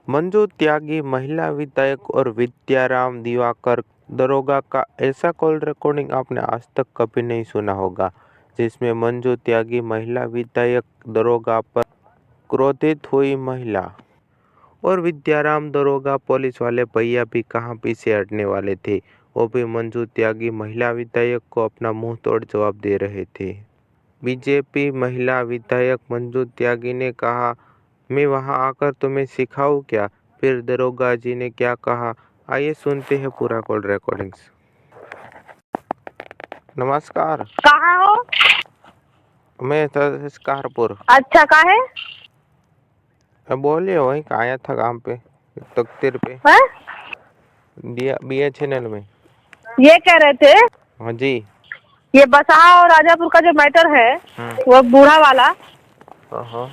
मंजू त्यागी महिला विधायक और विद्याराम दिवाकर दरोगा का ऐसा कॉल रिकॉर्डिंग आपने आज तक कभी नहीं सुना होगा, जिसमें मंजू त्यागी महिला विधायक दरोगा पर क्रोधित हुई महिला और विद्याराम दरोगा पुलिस वाले भैया भी कहाँ पीछे हटने वाले थे। वो भी मंजू त्यागी महिला विधायक को अपना मुंह तोड़ जवाब दे रहे थे। बीजेपी महिला विधायक मंजू त्यागी ने कहा, मैं वहां आकर तुम्हें सिखाऊं क्या? फिर दरोगा जी ने क्या कहा, आइए सुनते हैं पूरा कॉल रिकॉर्डिंग्स। नमस्कार। कहाँ हो? मैं संस्कारपुर। अच्छा, कहाँ है? बोलिए, वहीं का आया था काम पे, तकदीर पे है? BHNL में। ये कह रहे थे हाँ जी। ये बसहा और राजापुर का जो मैटर है वो बूढ़ा वाला, हाँ।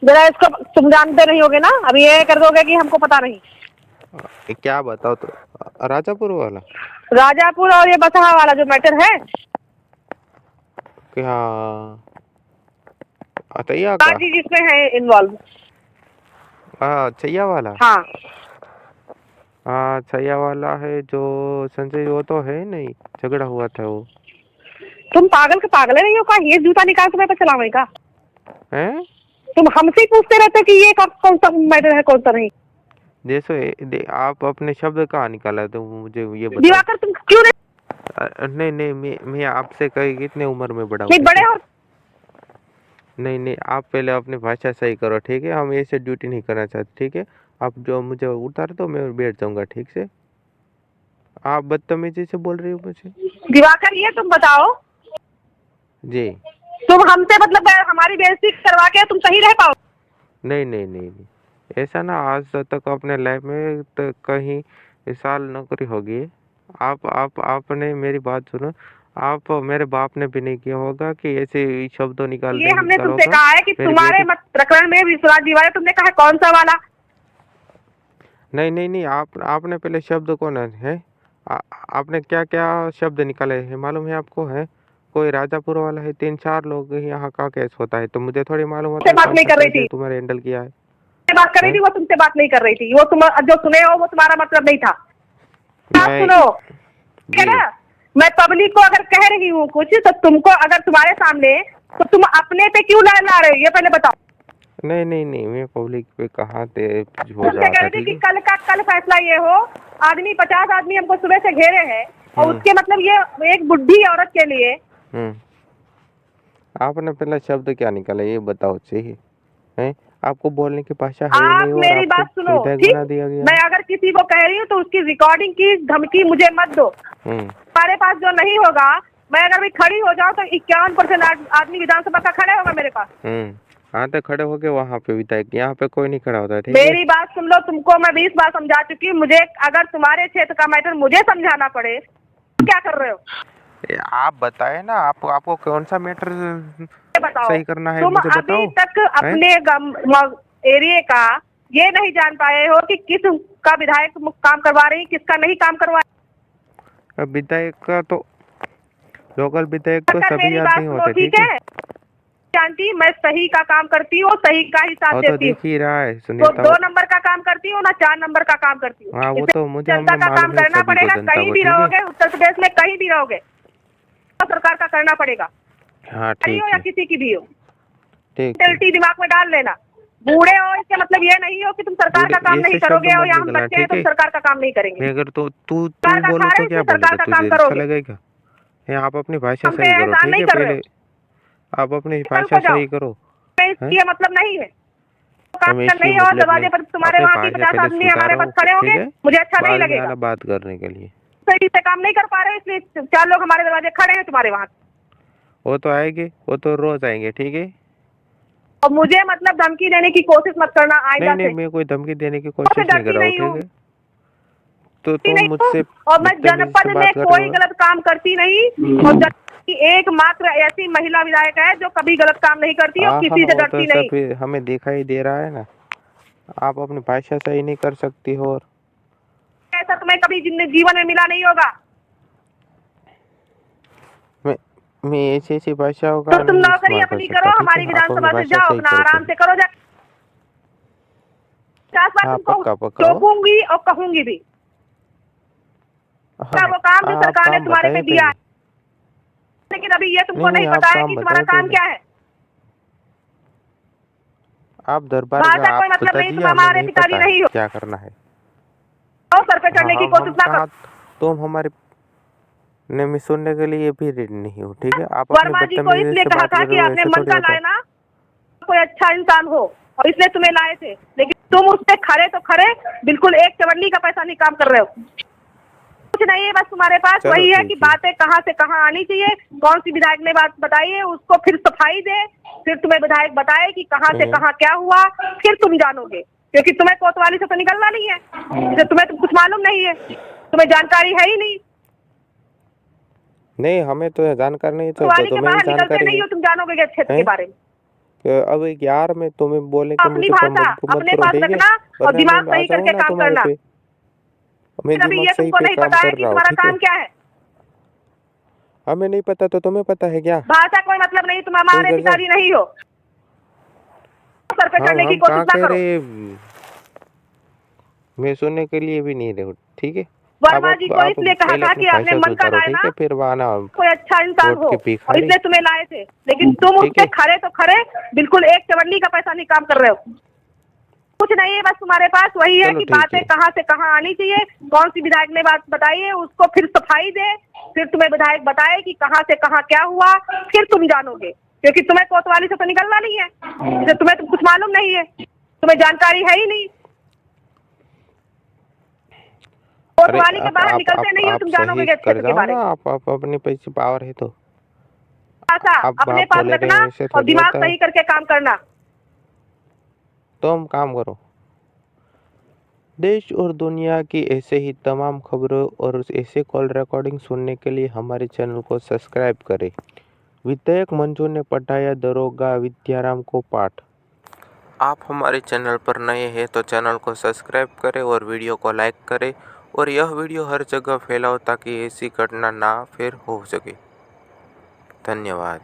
जरा इसको तुम जानते नहीं होगे ना, अभी ये कर दोगे कि हमको पता नहीं। क्या बताओ तो, राजापुर वाला राजापुर और ये बसहा वाला जो मैटर है क्या? अतैया का? जी जिसमें है इन्वॉल्व। छैया वाला? हाँ छैया वाला है जो संजय, वो तो है नहीं, झगड़ा हुआ था वो। तुम पागल के पागल नहीं हो का? ये जूता निकाल तुम्हें पे चलावे का हैं? तुम हमसे ही पूछते रहते कि ये कौन सा मैटर है कौन सा नहीं। आप अपने शब्द कहाँ निकाला, तो मुझे ये बताओ। दिवाकर तुम क्यों नहीं, मैं आपसे कहीं कितने उम्र में बड़ा नहीं बड़े हो? नहीं, आप पहले अपनी भाषा सही करो, ठीक है? हम ऐसे ड्यूटी नहीं करना चाहते, ठीक है? आप जो मुझे उतार दो, मैं बैठ जाऊंगा, ठीक से? आप बदतमीजी से बोल रही हो मुझे। दिवाकर ये तुम बताओ, जी। तुम हमसे मतलब हमारी बेइज्जती करवा के तुम सही रह पाओ? नहीं, ऐसा ना, आज तक अपने लाइफ में तो कहीं साल नौकरी होगी। आपने मेरी बात सुनो। आप मेरे बाप ने भी नहीं किया होगा कि ऐसे शब्दों ये हमने तुमसे कहा है कि तुम्हारे प्रकरण में विश्वास दिवाकर, तुमने कहा कौन सा वाला? नहीं, आपने पहले शब्द कौन है? आपने क्या क्या शब्द निकाले हैं मालूम है आपको? है कोई राजापुर वाला है, 3-4 लोग यहाँ का केस होता है, तो मुझे थोड़ी मालूम होता है बात नहीं कर रही थी, तुम्हारे हैंडल किया है। बात कर रही थी, वो तुमसे बात नहीं कर रही थी। वो तुम जो सुने हो वो तुम्हारा मतलब नहीं था। सुनो, है ना, मैं पब्लिक को अगर कह रही हूँ कुछ तो तुमको अगर तुम्हारे सामने, तो तुम अपने पे क्यों ला रहे हो ये पहले बताओ। नहीं, मैं पब्लिक पे कहाँ थे हो तुमसे रहा कह था, रहे थे ठीक कि है? कल फैसला ये हो, आदमी 50 आदमी हमको सुबह से घेरे हैं और उसके मतलब ये एक बुढ़ी औरत के लिए। आपने पहला शब्द क्या निकाला ये बताओ, चाहिए है? आपको बोलने की भाषा है आप नहीं और मेरी आपको बात सुनो, विधायक ठीक? बना दिया गया। मैं अगर किसी को कह रही हूँ तो उसकी रिकॉर्डिंग की धमकी मुझे मत दो। हमारे पास जो नहीं होगा, मैं अगर भी खड़ी हो जाऊँ तो 51% आदमी विधानसभा का खड़े होगा मेरे पास। हाँ तो खड़े हो गए वहाँ पे विधायक, यहाँ पे कोई नहीं खड़ा होता, ठीक है? मेरी बात सुन लो, तुमको मैं 20 बार समझा चुकी हूँ। मुझे अगर तुम्हारे क्षेत्र का मैटर मुझे समझाना पड़े तो क्या कर रहे हो? आप बताए ना, आपको कौन सा मैटर बताओ। सही करना है, तुम मुझे अभी बताओ। तक अपने एरिया का ये नहीं जान पाए हो कि किस का विधायक काम करवा रही, किसका नहीं काम करवा रही। विधायक का तो लोकल विधायक तो सभी मेरी याद बात नहीं सुनो, होते, ठीक है? जानती, मैं सही का काम करती हूँ, सही का ही साथ वो तो देती दिख हूँ। ही रहा है तो सुनीता। 2 नंबर का काम करती हूँ ना 4 नंबर का काम करती हूँ। हाँ, वो तो मुझे जनता हमने का काम मालूम है, करना सभी को पड़ेगा, जनता कहीं को, भी ठीक है? रहोगे उत्तर प्रदेश में, कहीं भी रहोगे सरकार का करना पड़ेगा। हाँ हो ठीक या है, किसी की भी हो, ठीक है। मेंटलिटी दिमाग में डाल लेना। बूढ़े हो इसका मतलब ये नहीं हो कि तुम सरकार का काम नहीं ऐसे शब्द करोगे, और मत या हम निकलना, बच्चे हैं ठीक तुम है? सरकार का काम नहीं करेंगे। मैं अगर तो तू सरकार का बोलूँ खा रहे तो हो, क्या इसलिए बोलूँगा, सरकार का काम तुझे अच्छा करोगे। लगेगा? आप अपनी भाषा हम पे सही करो, एहसान ठीक नहीं है? कर रहे पहले हो, आप अपनी कल भाषा को जाओ। सही करो। ये मतलब नहीं है काम मैं कर इसलिए नहीं हो, मतलब दरवाजे नहीं, पर तुम्हारे अपनी वहाँ की भाषा 50 पहले आदमी हमारे सुधारो, पास खड़े ठीक होंगे, है? मुझे अच्छा नहीं बाद में लगेगा। आना बात करने के लिए। सही से काम नहीं कर पा रहे हो, इसलिए 4 लोग हमारे दरवाजे खड़े हैं तुम्हारे वहाँ। वो तो आएंगे, वो तो रोज आएंगे, ठीक है? और मुझे मतलब धमकी देने की कोशिश मत करना आइंदा नहीं, से। मैं कोई धमकी देने की मैं कोशिश नहीं कर डरती रहा हूँ, नहीं ठीक हूँ, है? तो तुम नहीं हूँ, मुझसे और मैं बदतमीजी से जनपद में बात कर रहे कोई हो। गलत काम करती नहीं। और जनपद की एकमात्र ऐसी महिला विधायक है जो कभी गलत काम नहीं करती और किसी से वो तो डरती नहीं। सब हमें दिखाई दे रहा है ना। आप अपनी भाषा सही नहीं कर सकती हो, और ऐसा तुम्हें कभी जीवन में मिला नहीं होगा। मैं ऐसी भाषाओं तो का तुम नहीं नौकरी इस्तेमाल कर अपनी सकता, करो, ठीक हमारी है? आप अपनी विधानसभा से भाषा जाओ, सही अपना करो आराम पहले। से करो, जा 50 बार हाँ, तुमको पक्का पक्का हो। टोकूंगी और कहूंगी भी। हाँ, वो काम जो आप सरकार ने काम तुम्हारे पे बताइए दिया है, पहले। लेकिन अभी ये तुमको नहीं नहीं, नहीं आप पता है काम कि तुम्हारा बताइए काम पहले। क्या है। आप दरबार भाषा आप कोई मतलब बता नहीं, दीजिए, तुम हमें हमारे नहीं पिताजी पता है नहीं हो। क्या करना है। और सर पे हाँ चढ़ने की हम कोशिश ना कहा, करो। तुम हमारे नहीं, मैं सुनने के लिए भी रेडी नहीं हूँ, ठीक है। आप अपनी वर्मा जी को बदतमीजी इसलिए से कहा बात था कर कि रहे हो, आपने ऐसे मन थोड़ी का होता लाए है। ना, कोई अच्छा इंसान हो, और इसलिए तुम्हें लाए थे, लेकिन तुम उससे खरे तो खरे, बिल्कुल एक चवन्नी का पैसा नहीं काम कर रहे हो। कुछ नहीं है, बस तुम्हारे पास चलो वही है कि ठीक है। बातें कहाँ से कहाँ आनी चाहिए, कौन सी विधायक ने बात बताई है उसको फिर सफाई दे, फिर तुम्हें विधायक बताए कि कहाँ से कहाँ क्या हुआ, फिर तुम जानोगे, क्योंकि तुम्हें कोतवाली से तो निकलना नहीं है, इसलिए तुम्हें तो कुछ मालूम नहीं है, तुम्हें जानकारी है ही नहीं। नहीं, हमें तो जानकारी नहीं, तो कोतवाली के तुम्हें ही बाहर निकलते जानकारी नहीं है। हो, तुम जानोगे क्षेत्र के हैं? बारे में। तो अब यार मैं तुम्हें बोलने के अपनी मुझे पर भाषा मजबूर मत अपने करो, पास ठीक है। रखना और वरना दिमाग मैं आ सही जाऊँ करके ना काम तुम्हारे करना। पे। मैं अभी दिमाग ये सही तुमको पे नहीं काम पता है कर कि रहा हूँ, तुम्हारा ठीक है। काम क्या है। हमें नहीं पता तो तुम्हें पता है क्या? भाषा कोई मतलब नहीं, तुम तो हमारे इधर जाओ। पिताजी नहीं हो। सर पे चढ़ने की हम कोशिश कहाँ ना कह करो। रहे, मैं सुनने के लिए भी नहीं रहे, ठीक है। अब वर्मा जी को आप इसलिए कहा पहले था अपनी कि आपने भाषा मन का सुधारो, लाए ठीक ना, है, फिर आना कोई अच्छा इंसान कोर्ट हो, के और भिखारी, इसलिए तुम्हें लाए थे, लेकिन तुम ठीक उससे है। खरे तो खरे, बिल्कुल एक चवन्नी का पैसा नहीं काम कर रहे हो। कुछ नहीं है, बस तुम्हारे पास वही है चलो कि ठीक बातें है। कहाँ से कहाँ आनी चाहिए, कौन सी विधायक ने बात बताई है उसको फिर सफाई दे, फिर तुम्हें विधायक बताए कि कहाँ से कहाँ क्या हुआ, फिर तुम जानोगे, क्योंकि तुम्हें कोतवाली से तो निकलना नहीं है, इसलिए तुम्हें तो कुछ मालूम नहीं है, तुम्हें जानकारी है ही नहीं। अरे कोतवाली के बाहर निकलते नहीं हो, आप तुम सही जानोगे कर क्षेत्र के जाओ बारे ना, में। आप अपनी पैसे पावर है तो। भाषा अपने आप पास बोले रहे रखना हैं, ऐसे और थोड़ी दिमाग होता है। सही करके काम करना। तुम काम करो। देश और दुनिया की ऐसे ही तमाम खबरों और ऐसे कॉल रिकॉर्डिंग सुनने के लिए हमारे चैनल को सब्सक्राइब करें। विधायक मंजू ने पढ़ाया दरोगा विद्याराम को पाठ। आप हमारे चैनल पर नए हैं तो चैनल को सब्सक्राइब करें और वीडियो को लाइक करें, और यह वीडियो हर जगह फैलाओ ताकि ऐसी घटना ना फिर हो सके। धन्यवाद।